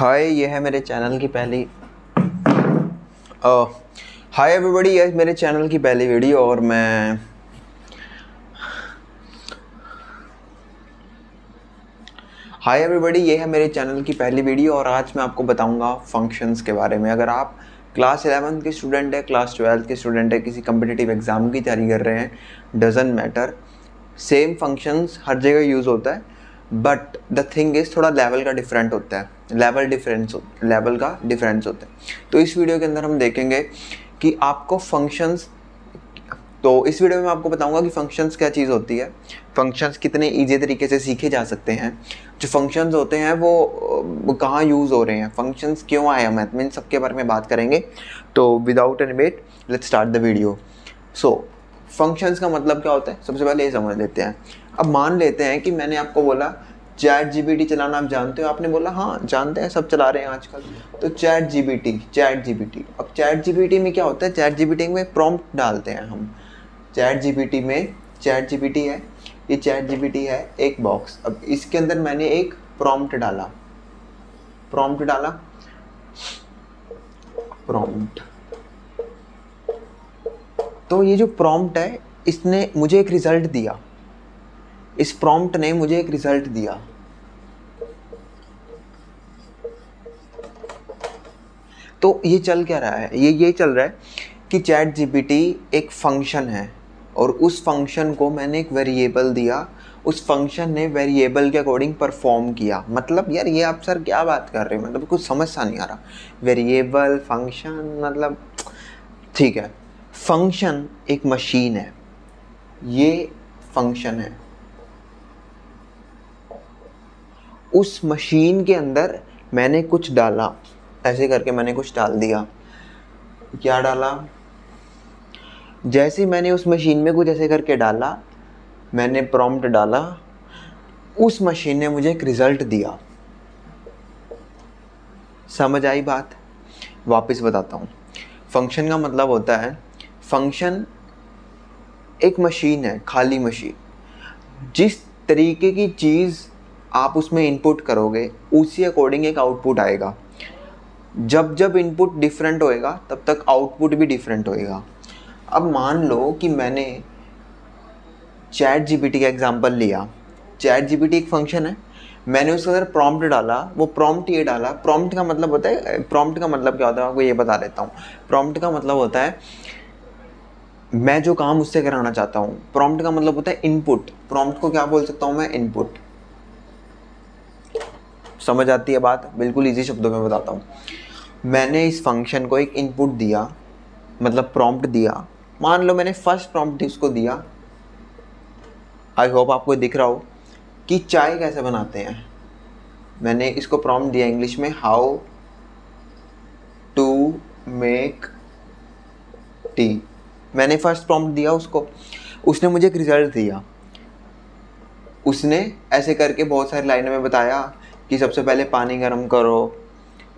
हाय, ये है मेरे चैनल की पहली हाय एवरीबॉडी, ये मेरे चैनल की पहली वीडियो और मैं हाय एवरीबॉडी, ये है मेरे चैनल की पहली वीडियो और आज मैं आपको बताऊंगा फंक्शंस के बारे में। अगर आप क्लास 11 के स्टूडेंट है, क्लास 12 के स्टूडेंट है, किसी कम्पिटिटिव एग्ज़ाम की तैयारी कर रहे हैं, डजेंट मैटर, सेम फंक्शंस हर जगह यूज़ होता है, बट द थिंग इज़ थोड़ा लेवल का डिफरेंट होता है, लेवल का डिफरेंस होता है। तो इस वीडियो के अंदर हम देखेंगे कि आपको फंक्शंस, तो इस वीडियो में मैं आपको बताऊंगा कि फंक्शंस क्या चीज़ होती है, फंक्शंस कितने ईजी तरीके से सीखे जा सकते हैं, जो फंक्शंस होते हैं वो कहाँ यूज़ हो रहे हैं, फंक्शंस क्यों आए, हम इन सब के बारे में बात करेंगे। तो without any wait let's start the video. So functions का मतलब क्या होता है, सबसे पहले ये समझ लेते हैं। अब मान लेते हैं कि मैंने आपको बोला चैट जीपीटी चलाना आप जानते हो, आपने बोला हाँ जानते हैं, सब चला रहे हैं आजकल। तो चैट जीपीटी अब चैट जीपीटी में क्या होता है, चैट जीपीटी में प्रॉम्प्ट डालते हैं हम। चैट जीपीटी है, ये चैट जीपीटी है एक बॉक्स। अब इसके अंदर मैंने एक प्रॉम्प्ट डाला, तो ये जो प्रॉम्प्ट है इसने मुझे एक रिजल्ट दिया, इस प्रॉम्प्ट ने मुझे एक रिजल्ट दिया। तो ये चल क्या रहा है, ये चल रहा है कि चैट जीपीटी एक फंक्शन है और उस फंक्शन को मैंने एक वेरिएबल दिया, उस फंक्शन ने वेरिएबल के अकॉर्डिंग परफॉर्म किया। मतलब यार ये आप सर क्या बात कर रहे हैं, मतलब कुछ समझ सा नहीं आ रहा। वेरिएबल फंक्शन मतलब ठीक है, फंक्शन एक मशीन है, ये फंक्शन है, उस मशीन के अंदर मैंने कुछ डाला, ऐसे करके मैंने कुछ डाल दिया। क्या डाला, जैसे मैंने उस मशीन में कुछ ऐसे करके डाला, मैंने प्रॉम्प्ट डाला, उस मशीन ने मुझे एक रिजल्ट दिया। समझ आई बात? वापस बताता हूँ। फंक्शन का मतलब होता है, फंक्शन एक मशीन है, खाली मशीन। जिस तरीके की चीज़ आप उसमें इनपुट करोगे उसी अकॉर्डिंग एक आउटपुट आएगा। जब जब इनपुट डिफरेंट होएगा तब तक आउटपुट भी डिफरेंट होएगा। अब मान लो कि मैंने चैट जीपीटी का एग्जांपल लिया। चैट जीपीटी एक फंक्शन है, मैंने उसके अंदर प्रॉम्प्ट डाला, वो प्रॉम्प्ट ये डाला। प्रॉम्प्ट का मतलब होता है, प्रॉम्प्ट का मतलब क्या होता है आपको ये बता देता हूँ। प्रॉम्प्ट का मतलब होता है मैं जो काम उससे कराना चाहता हूँ। प्रॉम्प्ट का मतलब होता है इनपुट। प्रॉम्प्ट को क्या बोल सकता हूँ मैं, इनपुट। समझ आती है बात? बिल्कुल ईजी शब्दों में बताता हूँ। मैंने इस फंक्शन को एक इनपुट दिया, मतलब प्रॉम्प्ट दिया। मान लो मैंने फर्स्ट प्रॉम्प्ट इसको दिया, आई होप आपको दिख रहा हो कि चाय कैसे बनाते हैं। मैंने इसको प्रॉम्प्ट दिया इंग्लिश में, हाउ टू मेक टी। मैंने फर्स्ट प्रॉम्प्ट दिया उसको, उसने मुझे एक रिजल्ट दिया। उसने ऐसे करके बहुत सारी लाइनों में बताया कि सबसे पहले पानी गर्म करो,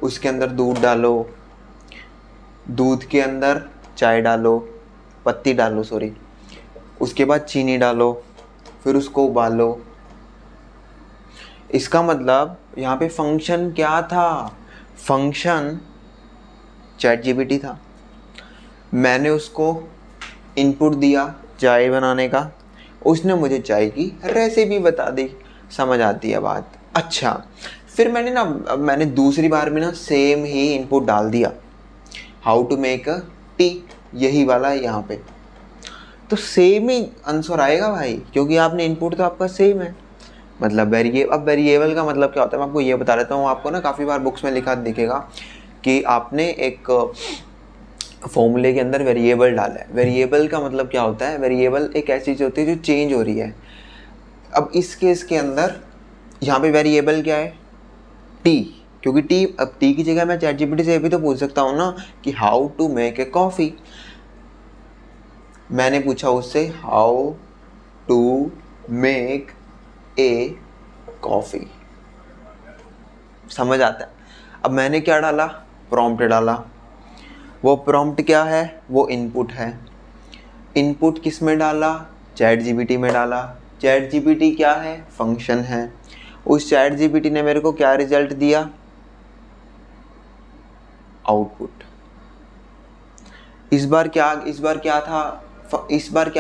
उसके अंदर दूध डालो, दूध के अंदर चाय डालो, पत्ती डालो सॉरी, उसके बाद चीनी डालो, फिर उसको उबालो। इसका मतलब यहाँ पे फंक्शन क्या था, फंक्शन चैट जीपीटी था। मैंने उसको इनपुट दिया चाय बनाने का, उसने मुझे चाय की रेसिपी बता दी। समझ आती है बात? अच्छा, फिर मैंने दूसरी बार में सेम ही इनपुट डाल दिया, how to make a tea, यही वाला है यहाँ पे। तो सेम ही आंसर आएगा भाई, क्योंकि आपने इनपुट तो आपका सेम है। मतलब अब वेरिएबल का मतलब क्या होता है मैं आपको ये बता देता हूँ। आपको काफ़ी बार बुक्स में लिखा दिखेगा कि आपने एक फॉर्मूले के अंदर वेरिएबल डाला है। वेरिएबल का मतलब क्या होता है, वेरिएबल एक ऐसी चीज़ होती है जो चेंज हो रही है। अब इस केस के अंदर यहाँ पे वेरिएबल क्या है, टी, क्योंकि टी, अब टी की जगह मैं चैट जीपीटी से भी तो पूछ सकता हूँ ना कि how to make a coffee. मैंने पूछा उससे how to make a coffee. समझ आता है? अब मैंने क्या डाला, प्रॉम्प्ट डाला। वो प्रॉम्प्ट क्या है, वो इनपुट है। इनपुट किस में डाला, चैट जीपीटी में डाला। चैट जीपीटी क्या है, फंक्शन है। उस चैट जीपीटी ने मेरे को क्या रिजल्ट दिया, आउटपुट। इस बार क्या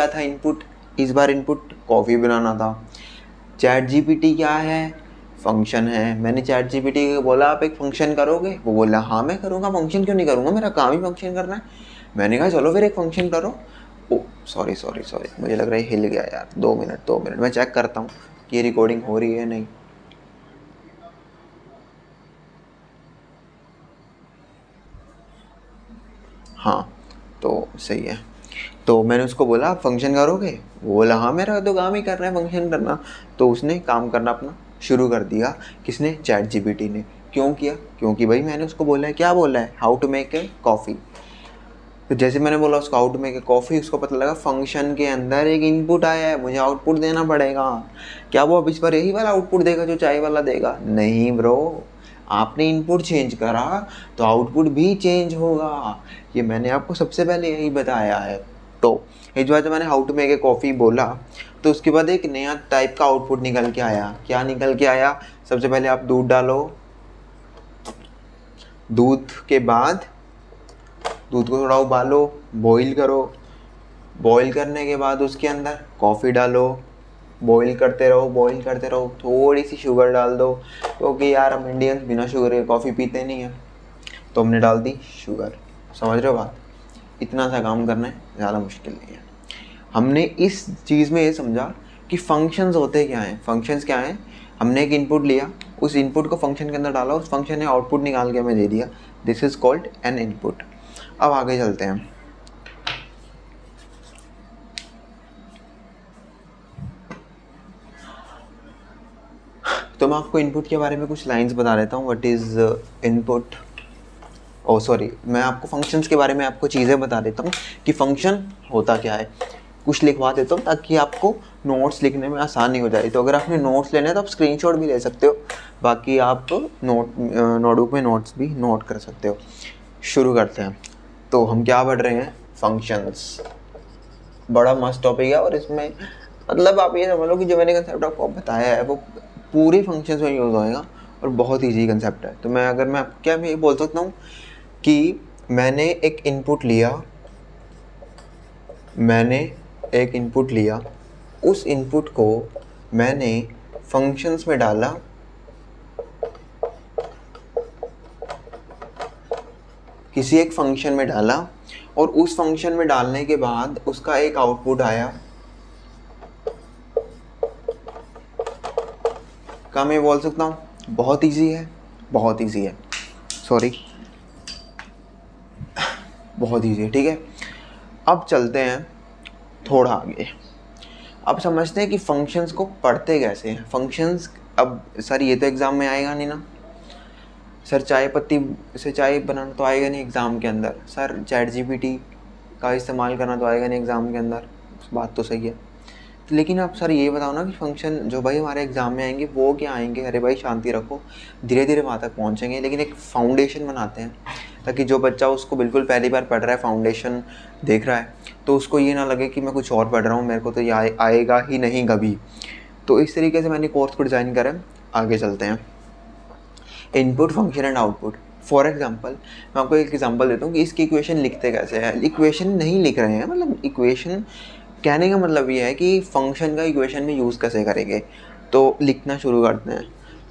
था इनपुट? इस बार इनपुट कॉफ़ी बनाना था। चैट जीपीटी क्या है? फंक्शन है। मैंने चैट जीपीटी को बोला आप एक फंक्शन करोगे? वो बोला हाँ मैं करूँगा, फंक्शन क्यों नहीं करूँगा, मेरा काम ही फंक्शन करना है। मैंने कहा चलो फिर एक फंक्शन करो। ओ सॉरी, मुझे लग रहा है हिल गया यार। 2 मिनट मैं चेक करता हूँ कि ये रिकॉर्डिंग हो रही है नहीं। हाँ तो सही है। तो मैंने उसको बोला आप फंक्शन करोगे? वो बोला हाँ मेरा तो काम ही करना है फंक्शन करना। तो उसने काम करना अपना शुरू कर दिया। किसने? चैट जीपीटी ने। क्यों किया? क्योंकि भाई मैंने उसको बोला है, क्या बोला है? How to make a coffee. तो जैसे मैंने बोला उसको how to make a coffee, उसको पता लगा फंक्शन के अंदर एक इनपुट आया है, मुझे आउटपुट देना पड़ेगा। क्या वो अब इस पर यही वाला आउटपुट देगा जो चाय वाला देगा? नहीं ब्रो, आपने इनपुट चेंज करा तो आउटपुट भी चेंज होगा। ये मैंने आपको सबसे पहले यही बताया है। तो इस बार जब मैंने how to make a coffee बोला तो उसके बाद एक नया टाइप का आउटपुट निकल के आया। क्या निकल के आया? सबसे पहले आप दूध डालो, दूध के बाद दूध को थोड़ा उबालो, बॉईल करो, बॉईल करने के बाद उसके अंदर कॉफ़ी डालो, बॉईल करते रहो, थोड़ी सी शुगर डाल दो, क्योंकि यार हम इंडियंस बिना शुगर के कॉफ़ी पीते नहीं हैं, तो हमने डाल दी शुगर। समझ रहे हो बात? इतना सा काम करना है, ज़्यादा मुश्किल नहीं है। हमने इस चीज़ में ये समझा कि फंक्शंस होते क्या हैं। फंक्शंस क्या हैं? हमने एक इनपुट लिया, उस इनपुट को फंक्शन के अंदर डाला, उस फंक्शन ने आउटपुट निकाल के हमें दे दिया। This is called an input. अब आगे चलते हैं। तो मैं आपको इनपुट के बारे में कुछ लाइंस बता देता हूँ। What is input? मैं आपको फंक्शंस के बारे में आपको चीज़ें बता देता हूँ कि फंक्शन होता क्या है। कुछ लिखवा देता हूँ ताकि आपको नोट्स लिखने में आसानी हो जाए। तो अगर आपने नोट्स लेने हैं तो आप स्क्रीनशॉट भी ले सकते हो, बाकी आप नोटबुक में नोट्स भी नोट कर सकते हो। शुरू करते हैं। तो हम क्या पढ़ रहे हैं? फंक्शंस। बड़ा मस्त टॉपिक है और इसमें मतलब आप ये समझ लो कि जो मैंने कंसेप्ट आपको बताया है वो पूरे फंक्शंस में यूज़ होएगा और बहुत ईजी कंसेप्ट है। तो मैं ये बोल सकता हूँ कि मैंने एक इनपुट लिया, उस इनपुट को मैंने फंक्शंस में डाला, किसी एक फंक्शन में डाला, और उस फंक्शन में डालने के बाद उसका एक आउटपुट आया। क्या मैं बोल सकता हूँ? बहुत ईजी है, बहुत ईजी है, ठीक है। अब चलते हैं थोड़ा आगे। अब समझते हैं कि फंक्शंस को पढ़ते कैसे हैं। फंक्शंस, अब सर ये तो एग्ज़ाम में आएगा नहीं ना सर, चाय पत्ती से चाय बनाना तो आएगा नहीं एग्ज़ाम के अंदर। सर चैट जीपीटी का इस्तेमाल करना तो आएगा नहीं एग्ज़ाम के अंदर। बात तो सही है, लेकिन आप सर ये बताओ ना कि फंक्शन जो भाई हमारे एग्ज़ाम में आएंगे वो क्या आएंगे। अरे भाई शांति रखो, धीरे धीरे वहाँ तक पहुँचेंगे, लेकिन एक फाउंडेशन बनाते हैं ताकि जो बच्चा उसको बिल्कुल पहली बार पढ़ रहा है, फाउंडेशन देख रहा है, तो उसको ये ना लगे कि मैं कुछ और पढ़ रहा हूँ, मेरे को तो ये आएगा ही नहीं कभी। तो इस तरीके से मैंने कोर्स को डिज़ाइन करा है। आगे चलते हैं। Input, function and output. For example मैं आपको एक एग्जाम्पल देता हूँ कि इसकी इक्वेशन लिखते कैसे हैं। इक्वेशन नहीं लिख रहे हैं, मतलब इक्वेशन कहने का मतलब ये है कि फंक्शन का इक्वेशन में यूज़ कैसे करेंगे। तो लिखना शुरू करते हैं।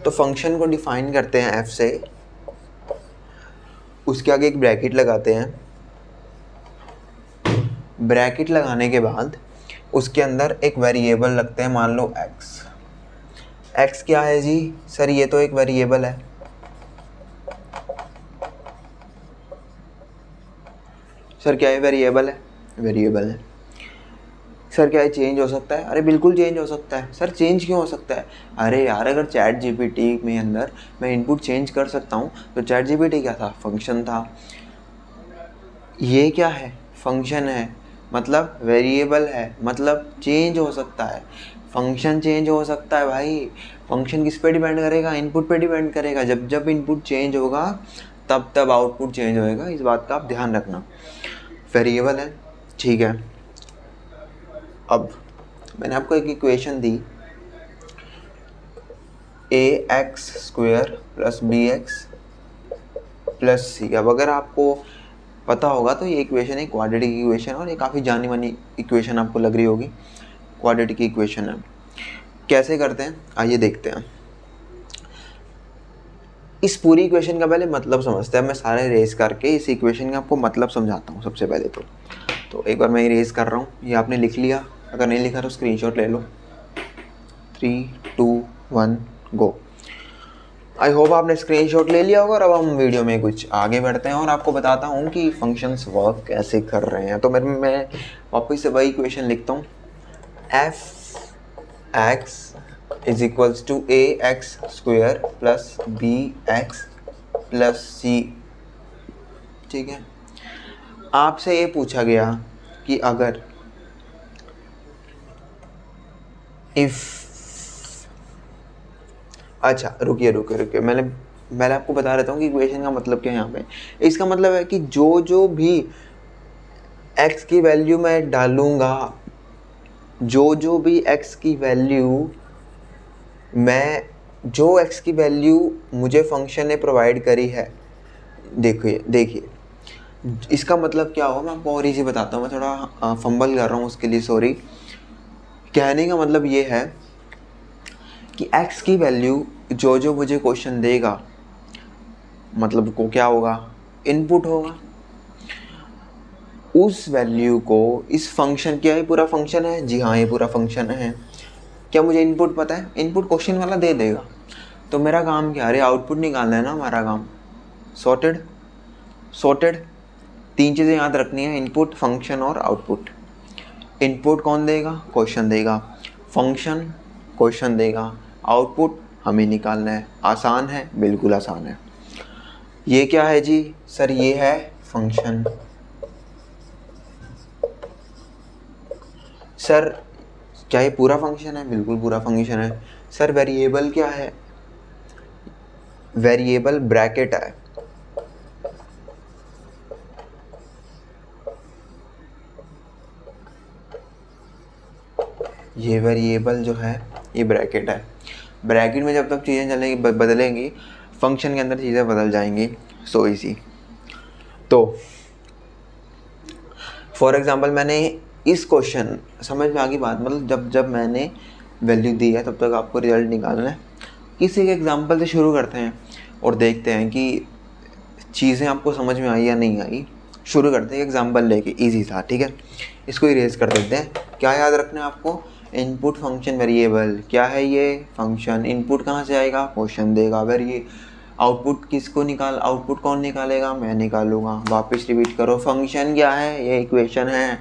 तो फंक्शन को डिफ़ाइन करते हैं एफ से, उसके आगे एक ब्रैकेट लगाते हैं। ब्रैकेट लगाने के बाद उसके अंदर एक वेरिएबल रखते हैं, मान लो एक्स। एक्स क्या है जी? सर ये तो एक वेरिएबल है। सर क्या है? वेरिएबल है। वेरिएबल है। सर क्या है चेंज हो सकता है? अरे बिल्कुल चेंज हो सकता है। सर चेंज क्यों हो सकता है? अरे यार अगर चैट जीपीटी में अंदर मैं इनपुट चेंज कर सकता हूँ तो चैट जीपीटी क्या था? फंक्शन था। ये क्या है? फंक्शन है, मतलब वेरिएबल है, मतलब चेंज हो सकता है। फंक्शन चेंज हो सकता है भाई। फंक्शन किस पे डिपेंड करेगा? इनपुट पे डिपेंड करेगा। जब जब इनपुट चेंज होगा तब तब आउटपुट चेंज होएगा, इस बात का आप ध्यान रखना। वेरिएबल है, ठीक है। अब मैंने आपको एक इक्वेशन दी, ax² + bx प्लस सी। अब अगर आपको पता होगा तो ये इक्वेशन है क्वाड्रेटिक इक्वेशन, और ये काफ़ी जानी मानी इक्वेशन आपको लग रही होगी, क्वाड्रेटिक इक्वेशन है। कैसे करते हैं आइए देखते हैं। इस पूरी इक्वेशन का पहले मतलब समझते हैं। मैं सारे इरेज करके इस इक्वेशन का आपको मतलब समझाता हूँ सबसे पहले। तो एक बार मैं इरेज कर रहा हूँ, ये आपने लिख लिया, अगर नहीं लिखा तो स्क्रीनशॉट ले लो। 3 2 1 गो। आई होप आपने स्क्रीनशॉट ले लिया होगा। और अब हम वीडियो में कुछ आगे बढ़ते हैं और आपको बताता हूँ कि फंक्शंस वर्क कैसे कर रहे हैं। तो मैं वापस से वही इक्वेशन लिखता हूँ, f x is equals to a x square plus b x plus c. ठीक है, आपसे ये पूछा गया कि अगर इफ, अच्छा रुकिए मैंने आपको बता देता हूँ कि इक्वेशन का मतलब क्या है यहाँ पे। इसका मतलब है कि जो भी x की वैल्यू मैं डालूँगा, जो भी x की वैल्यू जो x की वैल्यू मुझे फंक्शन ने प्रोवाइड करी है, देखिए इसका मतलब क्या होगा मैं आपको और इजी बताता हूँ। मैं थोड़ा फंबल कर रहा हूँ, उसके लिए सॉरी। कहने का मतलब ये है कि x की वैल्यू जो मुझे क्वेश्चन देगा, मतलब को क्या होगा, इनपुट होगा। उस वैल्यू को इस फंक्शन, क्या ये पूरा फंक्शन है? जी हाँ, ये पूरा फंक्शन है। क्या मुझे इनपुट पता है? इनपुट क्वेश्चन वाला दे देगा। तो मेरा काम क्या है? आउटपुट निकालना है ना हमारा काम। सॉर्टेड। 3 चीज़ें याद रखनी है, इनपुट, फंक्शन और आउटपुट। इनपुट कौन देगा? क्वेश्चन देगा। फंक्शन क्वेश्चन देगा। आउटपुट हमें निकालना है। आसान है? बिल्कुल आसान है। ये क्या है जी? सर ये है फंक्शन। सर क्या ये पूरा फंक्शन है? बिल्कुल पूरा फंक्शन है। सर वेरिएबल क्या है? वेरिएबल ब्रैकेट है। ये वेरिएबल जो है ये ब्रैकेट है। ब्रैकेट में जब तक चीज़ें चलेंगी बदलेंगी, फंक्शन के अंदर चीज़ें बदल जाएंगी। So easy. तो फॉर एग्जांपल मैंने इस क्वेश्चन, समझ में आ गई बात? मतलब जब मैंने वैल्यू दी है तब तक आपको रिजल्ट निकालना है। किसी के एग्जांपल से शुरू करते हैं और देखते हैं कि चीज़ें आपको समझ में आई या नहीं आई। शुरू करते हैं एग्जांपल लेके, इजी था। ठीक है, इसको इरेज कर देते हैं। क्या याद रखना है आपको? Input function variable. क्या है ये? फंक्शन। इनपुट कहाँ से आएगा? क्वेश्चन देगा। वेरिए आउटपुट किसको आउटपुट कौन निकालेगा? मैं निकालूंगा। वापस रिपीट करो, फंक्शन क्या है? ये इक्वेशन है।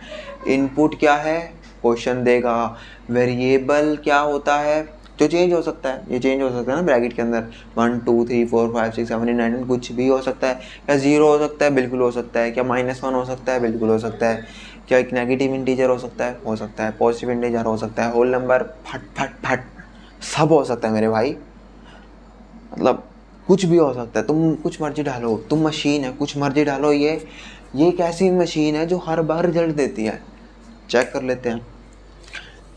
इनपुट क्या है? क्वेश्चन देगा। वेरिएबल क्या होता है? जो चेंज हो सकता है। ये चेंज हो सकता है ना ब्रैकेट के अंदर, 1 2 3 4 5 6 7 8 9 कुछ भी हो सकता है। क्या 0 हो सकता है? बिल्कुल हो सकता है। क्या -1 हो सकता है? बिल्कुल हो सकता है। क्या एक नेगेटिव इंटीजर हो सकता है? हो सकता है। पॉजिटिव इंटीजर हो सकता है। होल नंबर, फट सब हो सकता है मेरे भाई। मतलब कुछ भी हो सकता है। तुम कुछ मर्जी डालो, तुम मशीन है, कुछ मर्जी डालो। ये एक ऐसी मशीन है जो हर बार रिजल्ट देती है। चेक कर लेते हैं।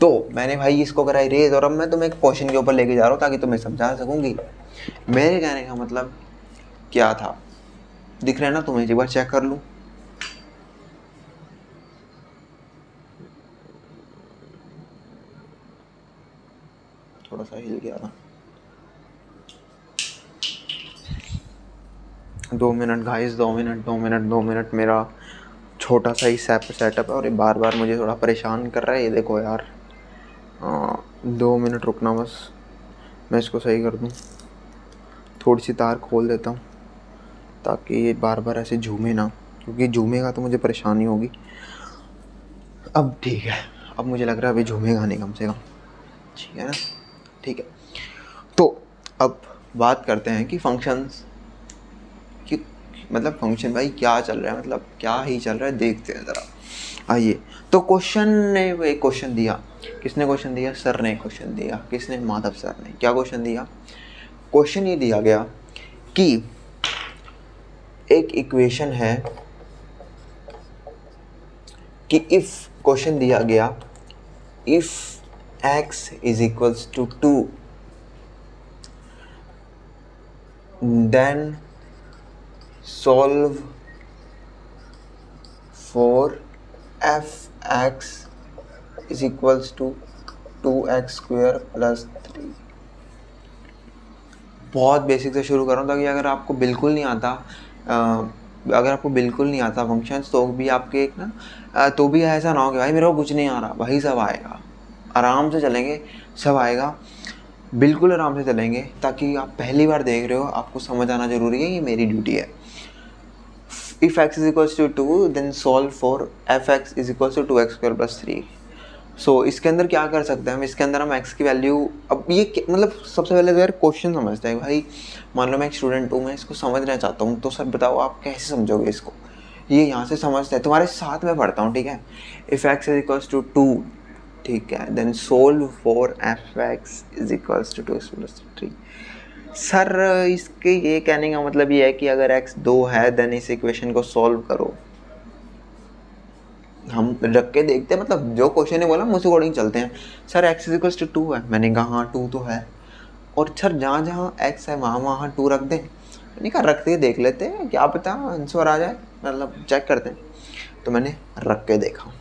तो मैंने भाई इसको करा इरेज, और अब मैं तुम्हें एक क्वेश्चन के ऊपर लेके जा रहा हूँ ताकि तुम्हें समझा सकूंगी। मेरे कहने का मतलब क्या था, दिख रहा है ना तुम्हें? एक बार चेक कर लूँ। थोड़ा सा हिल गया था। 2 मिनट गाइस, 2 मिनट। मेरा छोटा सा ही सेटअप है और ये बार बार मुझे थोड़ा परेशान कर रहा है। ये देखो यार, 2 मिनट रुकना बस, मैं इसको सही कर दूँ। थोड़ी सी तार खोल देता हूँ ताकि ये बार बार ऐसे झूमे ना, क्योंकि झूमेगा तो मुझे परेशानी होगी। अब ठीक है, अब मुझे लग रहा है अभी झूमेगा नहीं कम से कम। ठीक है ना? ठीक है, तो अब बात करते हैं कि फंक्शंस कि मतलब फंक्शन भाई क्या चल रहा है, मतलब क्या ही चल रहा है, देखते हैं ज़रा। आइए, तो क्वेश्चन ने वो एक क्वेश्चन दिया। किसने क्वेश्चन दिया? सर ने क्वेश्चन दिया। किसने? माधव सर ने। क्या क्वेश्चन दिया? क्वेश्चन ये दिया गया कि एक इक्वेशन है कि इफ, क्वेश्चन दिया गया if x is equals to 2 then solve for F x is equals to 2x² + 3। बहुत बेसिक से शुरू कर रहा हूँ ताकि अगर आपको बिल्कुल नहीं आता फंक्शंस तो भी आपके एक ना तो भी ऐसा ना हो कि भाई मेरे को कुछ नहीं आ रहा, भाई सब आएगा, आराम से चलेंगे, सब आएगा, बिल्कुल आराम से चलेंगे। ताकि आप पहली बार देख रहे हो, आपको समझ आना ज़रूरी है, ये मेरी ड्यूटी है। If x is equals to 2 then solve for F x is equals to 2x² + 3। So इसके अंदर क्या कर सकते हैं हम, इसके अंदर हम x की वैल्यू, अब ये मतलब सबसे पहले तो यार क्वेश्चन समझते हैं भाई। मान लो मैं एक स्टूडेंट हूँ, मैं इसको समझना चाहता हूँ, तो सर बताओ आप कैसे समझोगे इसको। ये यहाँ से समझते हैं, तुम्हारे साथ में पढ़ता हूँ, ठीक है। If x is equals to 2, ठीक है, then solve for F x is equals to 2x + 3। Sir इसके ये कहने का मतलब ये है कि अगर x 2 है देन इस इक्वेशन को सॉल्व करो। हम रख के देखते हैं, मतलब जो क्वेश्चन है बोला हम उसी अकॉर्डिंग चलते हैं। Sir x is equals to 2 है, मैंने कहा हाँ 2 तो है, और सर जहाँ जहाँ x है वहाँ 2 रख दें। मैंने कहा रख के देख लेते हैं, क्या पता आंसर आ जाए, मतलब चेक करते हैं। तो मैंने रख के देखा,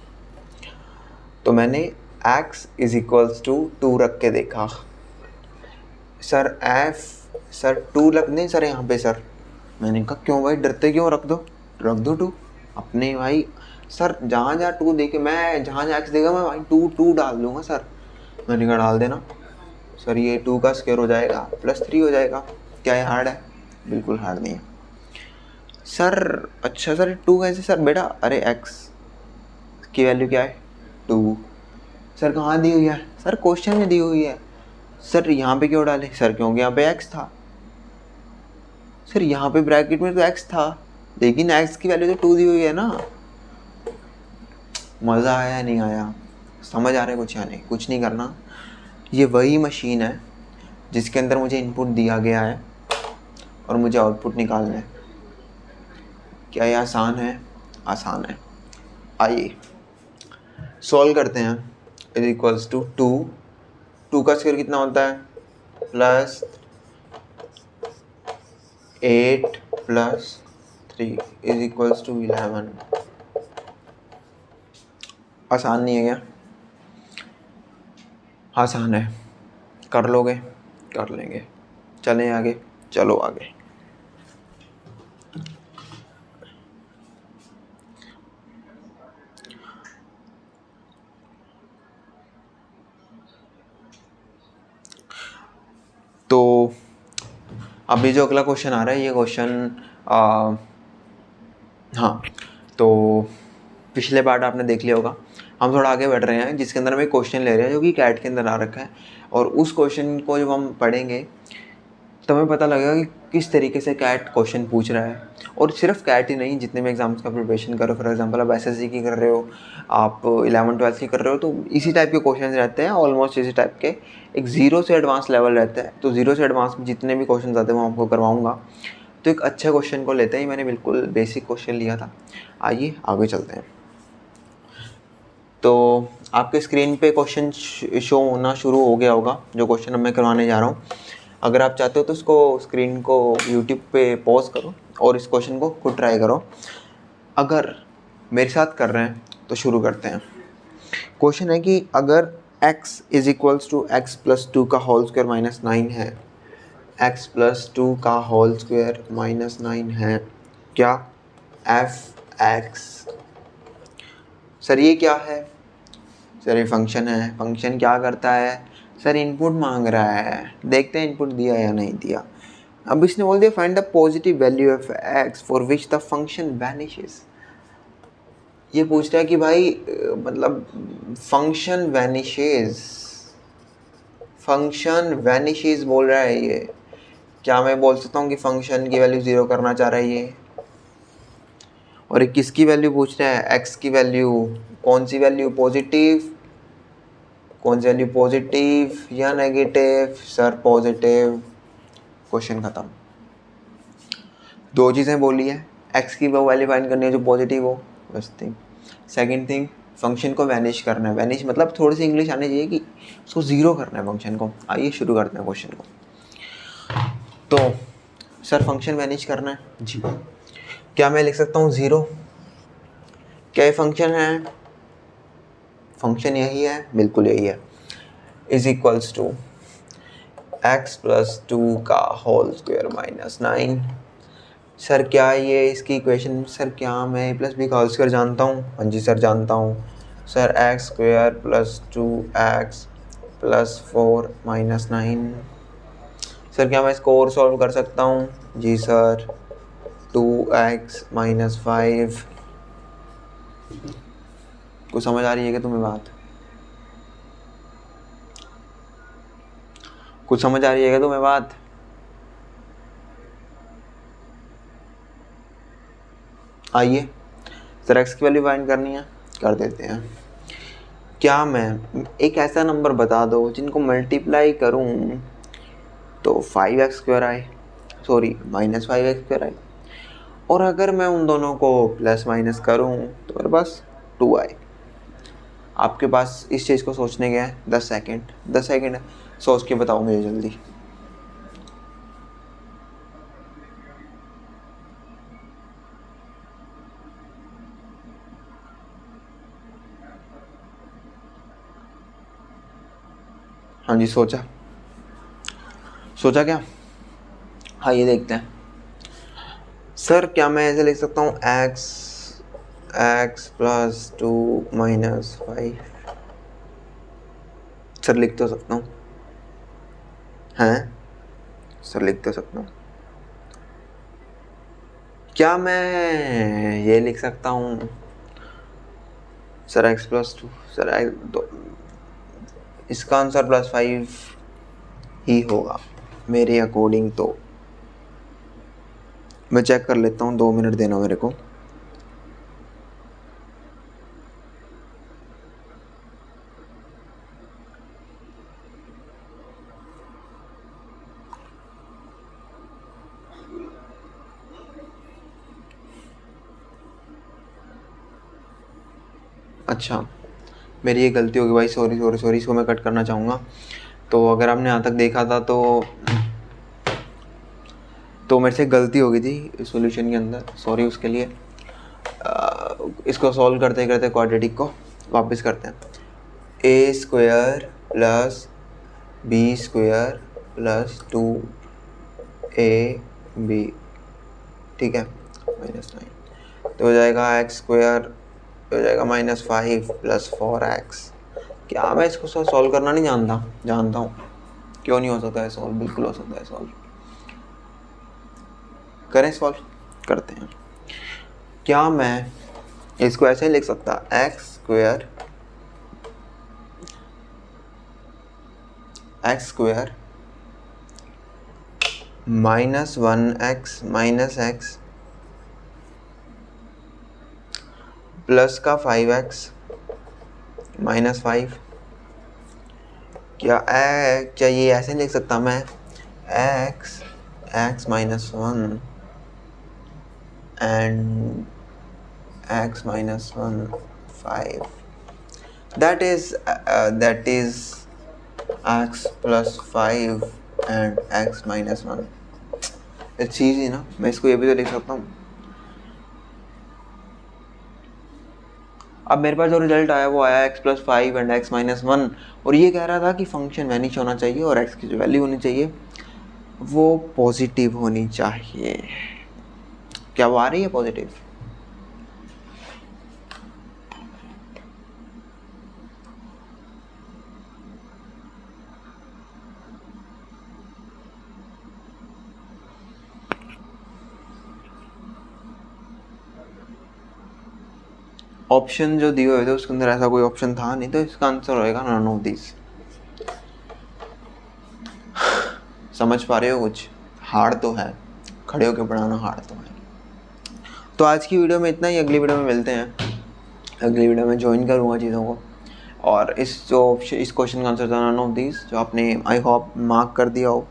तो मैंने x इज इक्वल्स टू 2 रख के देखा। सर सर 2 रख दें सर यहाँ पे। सर मैंने कहा क्यों भाई, डरते क्यों, रख दो 2 अपने भाई। सर जहाँ 2 देखे, मैं जहाँ x देगा मैं भाई 2 डाल दूंगा। सर मैंने कहा डाल देना। सर ये 2 का स्क्वायर हो जाएगा +3 हो जाएगा। क्या ये हार्ड है? बिल्कुल हार्ड नहीं है। सर अच्छा सर 2 कैसे सर बेटा? अरे x की वैल्यू क्या है 2। सर कहाँ दी हुई है? सर क्वेश्चन में दी हुई है। सर यहाँ पे क्यों डाले? सर क्योंकि यहाँ पे x था। सर यहाँ पे ब्रैकेट में तो x था, लेकिन x की वैल्यू तो 2 दी हुई है ना। मज़ा आया नहीं आया? समझ आ रहा है कुछ या नहीं? कुछ नहीं करना, ये वही मशीन है जिसके अंदर मुझे इनपुट दिया गया है और मुझे आउटपुट निकालना है। क्या ये आसान है? आसान है। आइए सॉल्व करते हैं। इज इक्वल्स टू 2 का स्क्वायर कितना होता है? +8 + 3 इज इक्वल्स टू 11। आसान नहीं है क्या? आसान है, कर लोगे? कर लेंगे। चलें आगे, चलो आगे। तो अभी जो अगला क्वेश्चन आ रहा है, ये क्वेश्चन हाँ, तो पिछले पार्ट आपने देख लिया होगा। हम थोड़ा आगे बढ़ रहे हैं, जिसके अंदर हम एक क्वेश्चन ले रहे हैं जो कि कैट के अंदर आ रखा है, और उस क्वेश्चन को जब हम पढ़ेंगे तो हमें पता लगेगा कि किस तरीके से कैट क्वेश्चन पूछ रहा है। और सिर्फ कैट ही नहीं, जितने भी एग्जाम्स का प्रिपरेशन कर रहे हो, फॉर एग्जांपल आप एसएससी की कर रहे हो, आप 11th-12th की कर रहे हो, तो इसी टाइप के क्वेश्चन रहते हैं, ऑलमोस्ट इसी टाइप के। एक 0 से एडवांस लेवल रहता है, तो 0 से एडवांस में जितने भी क्वेश्चन आते हैं वो आपको करवाऊँगा। तो एक अच्छे क्वेश्चन को लेते हैं, मैंने बिल्कुल बेसिक क्वेश्चन लिया था। आइए आगे चलते हैं। तो आपके स्क्रीन पे क्वेश्चन शो होना शुरू हो गया होगा, जो क्वेश्चन मैं करवाने जा रहा हूँ। अगर आप चाहते हो तो उसको स्क्रीन को यूट्यूब पे पॉज करो और इस क्वेश्चन को खुद ट्राई करो। अगर मेरे साथ कर रहे हैं तो शुरू करते हैं। क्वेश्चन है कि अगर x is equals to x + 2 का होल स्क्वायर -9 है, x + 2 का होल स्क्वायर -9 है, क्या एफ एक्स। सर ये क्या है? सर ये फंक्शन है। फंक्शन क्या करता है? सर इनपुट मांग रहा है, देखते हैं इनपुट दिया या नहीं दिया। अब इसने बोल दिया find the positive value of x for which the function vanishes. ये पूछ रहा है कि भाई मतलब फंक्शन वैनिशेस बोल रहा है ये। क्या मैं बोल सकता हूँ कि फंक्शन की वैल्यू 0 करना चाह रहा है ये? और ये किसकी वैल्यू पूछ रहा है? एक्स की वैल्यू। कौन सी वैल्यू? पॉजिटिव। कौन सी वैल्यू? पॉजिटिव या नेगेटिव? Sir positive. क्वेश्चन खत्म। 2 चीज़ें बोली है, एक्स की वो वैल्यू फाइंड करनी है जो पॉजिटिव हो, बस थिंग। सेकंड थिंग, फंक्शन को वैनिश करना है। वैनिश मतलब थोड़ी सी इंग्लिश आनी चाहिए कि उसको 0 करना है फंक्शन को। आइए शुरू करते हैं क्वेश्चन को। तो सर फंक्शन वैनिश करना है जी, क्या मैं लिख सकता हूँ 0? क्या ये फंक्शन है? फंक्शन यही है, बिल्कुल यही है। Is equals to x plus 2 का होल स्क्वायर माइनस 9। सर क्या ये इसकी इक्वेशन, सर क्या मैं a प्लस बी का होल स्क्वायर जानता हूँ? हाँ जी सर जानता हूँ। Sir x square plus 2x plus 4 minus 9। Sir क्या मैं इसको और सॉल्व कर सकता हूँ? जी सर। 2x minus 5। कुछ समझ आ रही है क्या तुम्हें बात? कुछ समझ आ रही है क्या तुम्हें बात? आइए सर x की वैल्यू फाइंड करनी है, कर देते हैं। क्या मैं एक ऐसा नंबर बता दो जिनको मल्टीप्लाई करूं तो 5x स्क्वायर आए, सॉरी माइनस 5x स्क्वायर आए, और अगर मैं उन दोनों को प्लस माइनस करूं तो मेरे पास 2 आए। आपके पास इस चीज़ को सोचने के हैं 10 सेकेंड। 10 सेकेंड सोच के बताओ मुझे जल्दी। हाँ जी सोचा क्या? हाँ ये देखते हैं। सर क्या मैं ऐसे लिख सकता हूँ x प्लस 2 माइनस 5? सर लिख तो सकता हूँ, हैं सर लिख तो सकता हूँ। क्या मैं ये लिख सकता हूँ सर x प्लस 2? सर तो इसका आंसर प्लस 5 ही होगा मेरे अकॉर्डिंग। तो मैं चेक कर लेता हूँ, 2 मिनट देना मेरे को। अच्छा मेरी ये गलती होगी भाई, सॉरी सॉरी सॉरी, इसको मैं कट करना चाहूँगा। तो अगर आपने यहाँ तक देखा था तो मेरे से गलती हो गई थी सॉल्यूशन के अंदर, सॉरी उसके लिए। इसको सॉल्व करते करते क्वाड्रेटिक को वापस करते हैं। A square plus b square plus 2ab, ठीक है, माइनस 9। तो हो जाएगा एक्स स्क्वायर, हो जाएगा माइनस 5 प्लस 4x। क्या मैं इसको सॉल्व करना नहीं जानता? जानता हूँ। क्यों नहीं हो सकता है सॉल्व? बिल्कुल हो सकता है सॉल्व। करें सॉल्व, करते हैं। क्या मैं इसको ऐसे लिख सकता x square minus 1x minus x plus का 5x माइनस 5। क्या ये ऐसे लिख सकता मैं x minus 1 and x minus 1 5, that is x plus 5 and x minus 1। It's easy ना, मैं इसको ये भी तो लिख सकता हूँ। अब मेरे पास जो रिजल्ट आया वो आया x plus 5 and x minus 1, और ये कह रहा था कि फंक्शन वैनिश होना चाहिए और x की जो वैल्यू होनी चाहिए वो पॉजिटिव होनी चाहिए। क्या वो आ रही है पॉजिटिव? ऑप्शन जो दिए हुए थे उसके अंदर ऐसा कोई ऑप्शन था नहीं, तो इसका आंसर होएगा नन ऑफ दिस। समझ पा रहे हो? कुछ हार्ड तो है, खड़े होकर पढ़ाना हार्ड तो है। तो आज की वीडियो में इतना ही, अगली वीडियो में मिलते हैं। अगली वीडियो में ज्वाइन करूँगा चीज़ों को, और इस क्वेश्चन का आंसर था नन ऑफ दिस, जो आपने आई होप मार्क कर दिया हो।